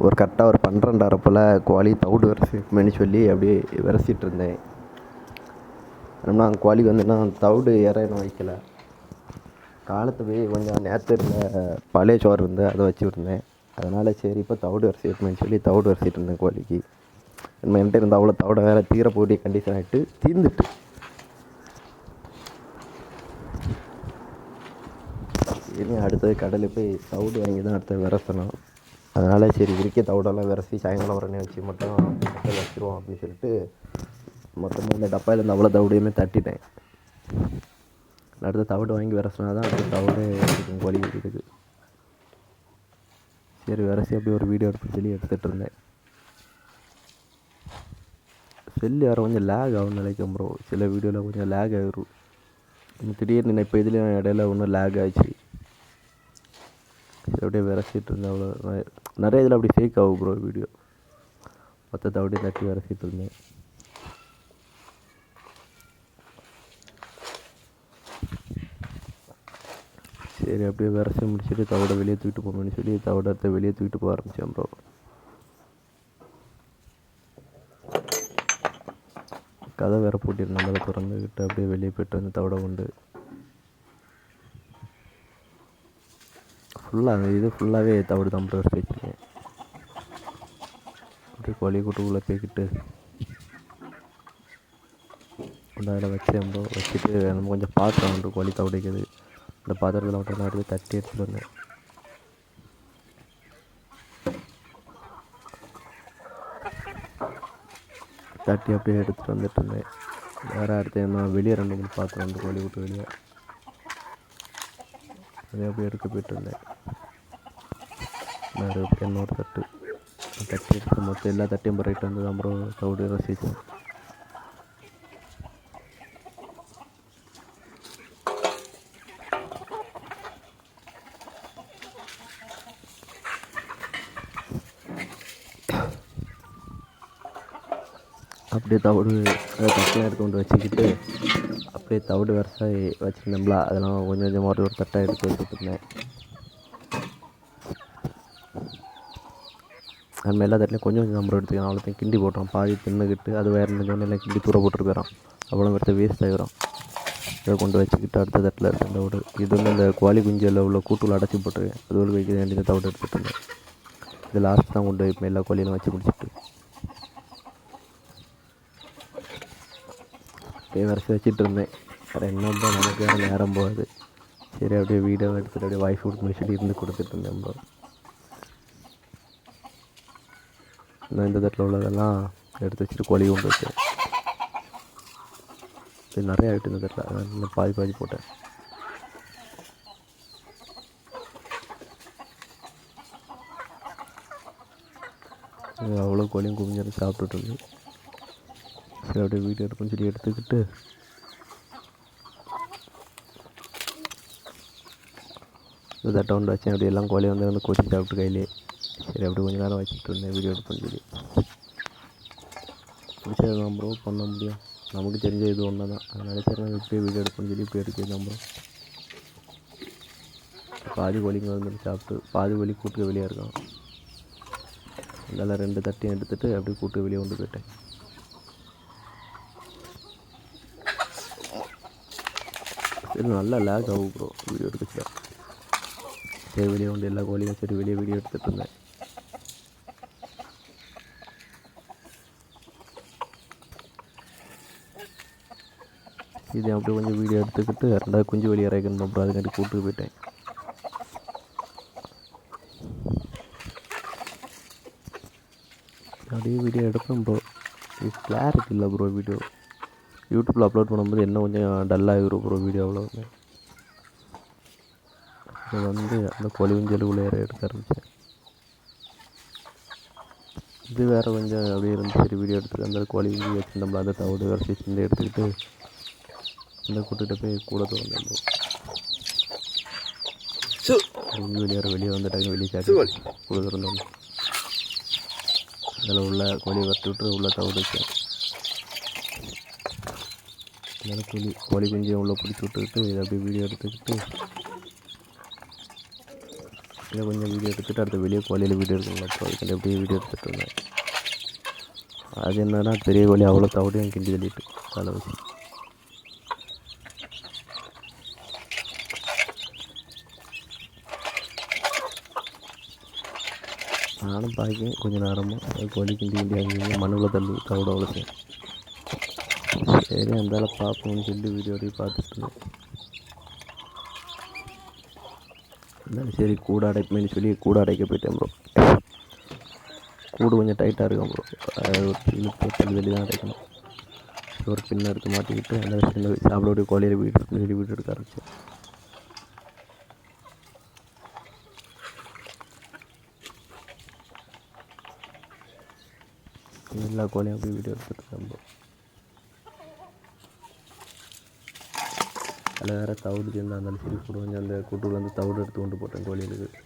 ஒரு கரெக்டாக ஒரு 12:30 போல் கோழி தவிடு விரசிக்கணும்னு சொல்லி அப்படியே விரசிட்டு இருந்தேன். ஆனால் அங்கே கோழிக்கு வந்து நான் தவிடு இறையணும் வைக்கலை. காலத்து போய் கொஞ்சம் நேற்று இருந்த பழைய சோறு இருந்து அதை வச்சு விட்டுருந்தேன். அதனால் சரி இப்போ தவிடு விரசிக்கணும்னு சொல்லி தவிடு விரசிட்டு இருந்தேன் கோழிக்கு. நம்ம என்கிட்ட இருந்த அவ்வளோ தவிட வேறு தீர போட்டி கண்டிஷன் ஆகிட்டு தீர்ந்துட்டு. இனி அடுத்தது கடலில் போய் தவிடு வாங்கி தான் அடுத்தது விரசணும். அதனால் சரி இருக்க தவிடெல்லாம் விரசி சாயங்காலம் உடனே வச்சு மட்டும் வச்சுருவோம் அப்படின்னு சொல்லிட்டு மொத்தமாக இந்த டப்பாயில் இருந்து அவ்வளோ தவிடையுமே தட்டிட்டேன். அடுத்த தவிடு வாங்கி விரசினா தான் அடுத்த தவிடு இருக்கும் கோழி இருக்குது. சரி விரசி அப்படி ஒரு வீடியோ எடுத்து சொல்லி எடுத்துகிட்டு இருந்தேன். செல்லு வேறு கொஞ்சம் லேக் ஆகும் நினைக்கும் ப்ரோ. சில வீடியோவில் கொஞ்சம் லேக் ஆகிரும். திடீர்னு இப்போ இதுலேயும் இடையில ஒன்றும் லேக் ஆகிடுச்சு. சரி அப்படியே விரசிட்டு இருந்தேன். அவ்வளோ நிறைய இதில் அப்படி ஃபேக் ஆகும் ப்ரோ வீடியோ. மொத்தத்தை அப்படியே தட்டி விரசிட்டு இருந்தேன். சரி அப்படியே விரசி முடிச்சுட்டு தவிட வெளியே தூக்கிட்டு போகணும்னு சொல்லி தவிடத்தை வெளியே தூக்கிட்டு போக ஆரம்பித்தேன் ப்ரோ. கதை வேறு பூட்டியிருந்தேன். அதை திறந்துக்கிட்டு அப்படியே வெளியே போய்ட்டு வந்து தவிட கொண்டு ஃபுல்லாக அந்த இது ஃபுல்லாகவே தவிடு தான் ப்ரோ வச்சுருக்கேன். அப்படியே கோழி கூட்டுக்குள்ளே போய்கிட்டு அதில் வச்சேன் ப்ரோ. வச்சுட்டு நம்ம கொஞ்சம் பாத்திரம் உண்டு கோழி தவிடைக்குது. அந்த பாத்திரத்தில் மட்டும் நான் எடுத்து தட்டி எடுத்துகிட்டு வந்தேன். தட்டி அப்படியே எடுத்துகிட்டு வந்துட்டு இருந்தேன். வேறு அடுத்து நான் வெளியே 2-3 பாத்திரம் வந்து கோழி விட்டு வெளியே அதே அப்படியே எடுக்க போய்ட்டு இருந்தேன். வேறு இன்னொரு தட்டு தட்டி எடுத்து மொத்தம் எல்லா தட்டையும் பறையிட்டு வந்து தான் அப்புறம் தவிடு ரசித்தேன். அப்படியே தவிடு தட்டெலாம் எடுத்து கொண்டு வச்சுக்கிட்டு அப்படியே தவிடு விரசாயி வச்சுருந்தோம்ல அதெல்லாம் கொஞ்சம் கொஞ்சமாக ஒரு தட்டாக எடுத்து வச்சுட்டு இருந்தேன். நம்ம எல்லா தட்டிலையும் கொஞ்சம் கொஞ்சம் நம்பர் எடுத்துக்கலாம். அவ்வளோத்தையும் கிண்டி போட்டோம். பாதி தின்னுக்கிட்டு அது வேறு எல்லாம் கிண்டி தூர போட்டுட்டு போயிடும். அவ்வளோ எடுத்து வேஸ்ட் ஆகிடும். இதை கொண்டு வச்சுக்கிட்டு அடுத்த தட்டில் இருக்க தவிடு இது வந்து இந்த கோழி குஞ்சில் உள்ள கூட்டுள்ள அடைச்சி போட்டுருக்கேன். அது ஒரு வைக்க வேண்டிய தவிடு எடுத்துகிட்டு இருந்தேன். இது லாஸ்ட் தான் கொண்டு இப்போ எல்லா கோழியிலும் வச்சு முடிச்சுட்டு அப்படியே வரைச்சி வச்சுட்டு இருந்தேன். வேறு என்ன தான் நமக்கு வேறு நேரம் போகாது. சரி அப்படியே வீடியோ எடுத்துகிட்டு அப்படியே வாய்ஸ் கொடுத்து முடிச்சுட்டு இருந்து கொடுத்துட்டு இருந்தேன் ப்ரோ. நான் இந்த தட்டில் உள்ளதெல்லாம் எடுத்து வச்சுட்டு கோழி கொண்டு வச்சேன். இது நிறைய ஆகிட்டு இந்த தட்டில் அதனால் பாதி பாதி போட்டேன். அவ்வளோ கோழியும் குவிஞ்சு சாப்பிட்டுட்டு இருந்து சரி அப்படியே வீடியோ எடுக்கணும்னு சொல்லி எடுத்துக்கிட்டு இந்த தட்டை கொண்டு வச்சேன். அப்படி எல்லாம் கோழி வந்து கொத்தி சாப்பிட்டு கையிலே சரி அப்படி கொஞ்சம் நேரம் வச்சுட்டு இருந்தேன் வீடியோ எடுப்பேன்னு சொல்லி. பிடிச்சது தான் ப்ரோ பண்ண முடியும். நமக்கு தெரிஞ்ச இது ஒன்று தான். அதனால சரி நான் இப்படியே வீடியோ எடுப்பேன்னு சொல்லி இப்படி எடுக்கிறது தான் ப்ரோ. பாதி கோழிங்க வந்து சாப்பிட்டு பாதி கோழி கூட்டுக்கு வெளியே இருக்கான். அதனால் 2 தட்டையும் எடுத்துகிட்டு அப்படியே கூட்டு வெளியே கொண்டு போயிட்டேன். சரி நல்லா லேக் ஆகும் ப்ரோ வீடியோ எடுத்துச்சா. சரி வெளியே கொண்டு எல்லா கோழியும் சரி வெளியே வீடியோ எடுத்துகிட்டு இருந்தேன். இது அப்படியே கொஞ்சம் வீடியோ எடுத்துக்கிட்டு 2வது குஞ்சு வெளியே இறக்கணும் ப்ரோ. அதுக்காண்டி கூப்பிட்டு போயிட்டேன். அப்படியே வீடியோ எடுப்பேன் ப்ரோ. இது கிளாரிட்டி இல்லை ப்ரோ வீடியோ. யூடியூப்பில் அப்லோட் பண்ணும்போது என்ன கொஞ்சம் டல்லாகிடும் ப்ரோ வீடியோ அவ்வளோவுமே. அது வந்து அந்த கோழி குஞ்சல் உள்ளே எடுக்க ஆரம்பித்தேன். இது வேறு கொஞ்சம் அப்படியே இருந்து சரி வீடியோ எடுத்துகிட்டு அந்த கோழி குஞ்சு வச்சுருந்தோம்ல அந்த தவிடு வரைச்சி வச்சுருந்து எடுத்துக்கிட்டு இந்த கூட்டுகிட்ட போய் கூட தோணும் ப்ரோ. வெளியே வந்துட்டாங்க. வெளியே சாட்டி கூட திறந்தோம். அதில் உள்ள கோழியை வறுத்து விட்டு உள்ள தவிடு வச்சேன். அதனால் கோழி குஞ்சையும் உள்ளே பிடிச்சி விட்டுக்கிட்டு இதை அப்படியே வீடியோ எடுத்துக்கிட்டு இங்கே கொஞ்சம் வீடியோ எடுத்துகிட்டு அடுத்த வெளியே கோழியில் வீடியோ எடுக்கணும். அப்புறம் அதுக்கு எப்படியே வீடியோ எடுத்துகிட்டு இருந்தேன். அது என்னன்னா பெரிய கோழி அவ்வளோ தவிடையும் கிண்டி தள்ளிட்டு தலை வச்சு. நானும் பார்க்கேன் கொஞ்சம் நேரமாக கோழி கிண்டி அங்கேயும் மண்ணில் தள்ளி தவிட வளர்த்தேன். சரி அந்தாலும் பார்ப்போம்னு சொல்லி வீடியோ எடுத்து பார்த்துட்டு இருந்தேன். இருந்தாலும் சரி கூடு அடைப்புமேனு சொல்லி கூடு அடைக்க போயிட்டேன் ப்ரோ. கூடு கொஞ்சம் டைட்டாக இருக்கும் ப்ரோ. ஒரு இழுத்து தள்ளி தான் அடைக்கணும். ஒரு பின்ன எடுத்து மாட்டிக்கிட்டு அந்த சின்ன சாப்பிடக்கூடிய கோழியில் வீடு எடுக்க ஆரம்பிச்சேன். எல்லா கோழியும் அப்படி வீடியோ எடுத்துகிட்டு இருக்கேன் ப்ரோ. அதில் வேறு தவிடு சேர்ந்து அந்த சரி போடுவாங்க. அந்த கூட்டுலேருந்து தவிடு எடுத்து கொண்டு போட்டேன் கோழிகளுக்கு.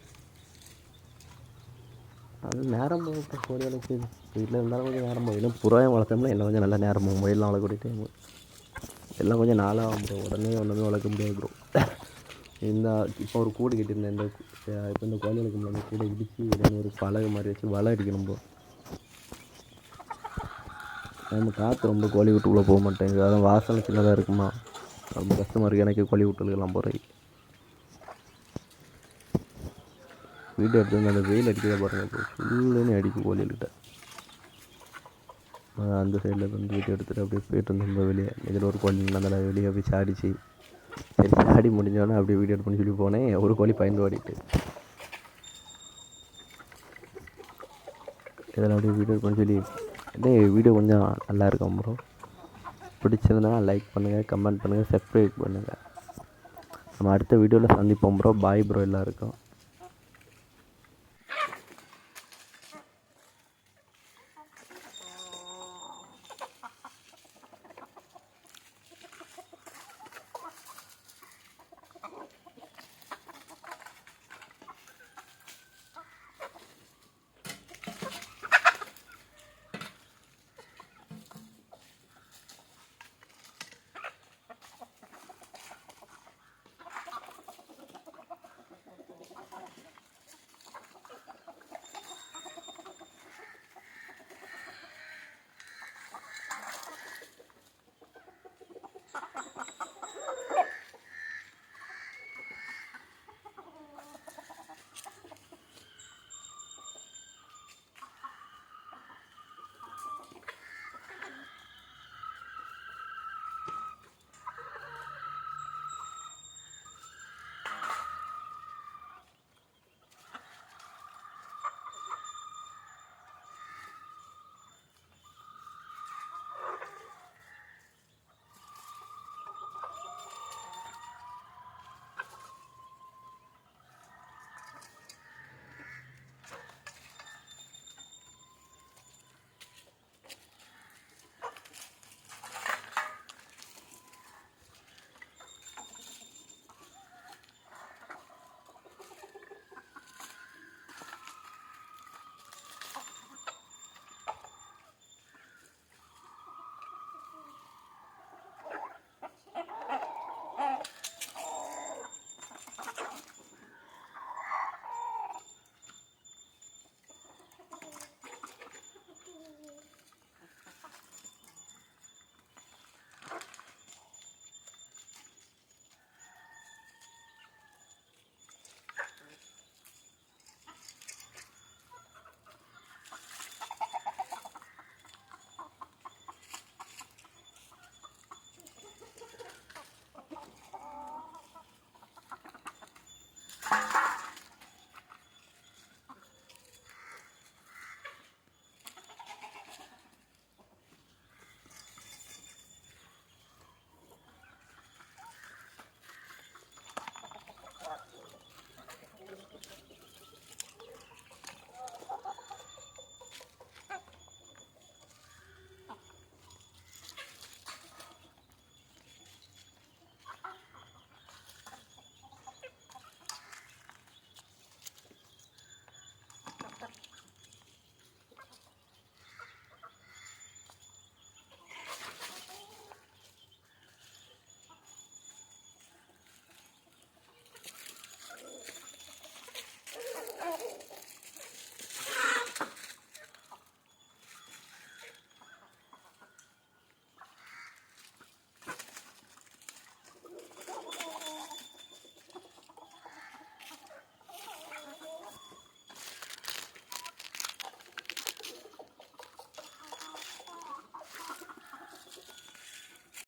அது நேரம் போகும் கோழிகளுக்கு. வீட்டில் இருந்தாலும் கொஞ்சம் நேரம் போகும். இன்னும் புறாயம் வளர்த்தோம்னா இன்னும் கொஞ்சம் நல்லா நேரம் போகும். மொயிலாம் வளர்க்கக்கூடிய டைம் எல்லாம் கொஞ்சம் நாளாகும் ப்ரோ. உடனே ஒன்றுமே வளர்க்க முடியாது ப்ரோ. இப்போ ஒரு கூடு கட்டியிருந்தேன். இப்போ இந்த கோழிகளுக்கு முன்னாடி கூடை இடித்து இல்லைன்னு ஒரு பலகை மாதிரி வச்சு வலை அடிக்கணும் ப்ரோ. நம்ம காற்று ரொம்ப கோழி வீட்டுக்குள்ளே போக மாட்டேங்குது. அதான் வாசனை சின்னதாக இருக்குமா, ரொம்ப கஷ்டமாக இருக்குது எனக்கு கோழி வீட்டுக்கெல்லாம் போகிறேன். வீடு எடுத்து அந்த வெயில் அடிக்கிறத பாருங்கள் ப்ரோ. ஃபுல்லுன்னு அடிக்கும் கோழிகிட்ட. அந்த சைடில் வந்து வீட்டு எடுத்துகிட்டு அப்படியே போயிட்டு இருந்தோம் வெளியே. இதில் ஒரு கோழி நல்லா வெளியே போய் சாடிச்சு. சரி சாடி முடிஞ்சோடனே அப்படியே வீடியோ எடுத்து சொல்லி போனேன். ஒரு கோழி பயந்து ஓடிட்டு இதில் அப்படியே வீடியோ எடுத்து சொல்லி வீடியோ கொஞ்சம் நல்லா இருக்கும் ப்ரோ. பிடிச்சிருந்தா லைக் பண்ணுங்கள், கமெண்ட் பண்ணுங்கள், சப்ஸ்கிரைப் பண்ணுங்கள். நம்ம அடுத்த வீடியோவில் சந்திப்போம் ப்ரோ. பாய் ப்ரோ எல்லாருக்கும்.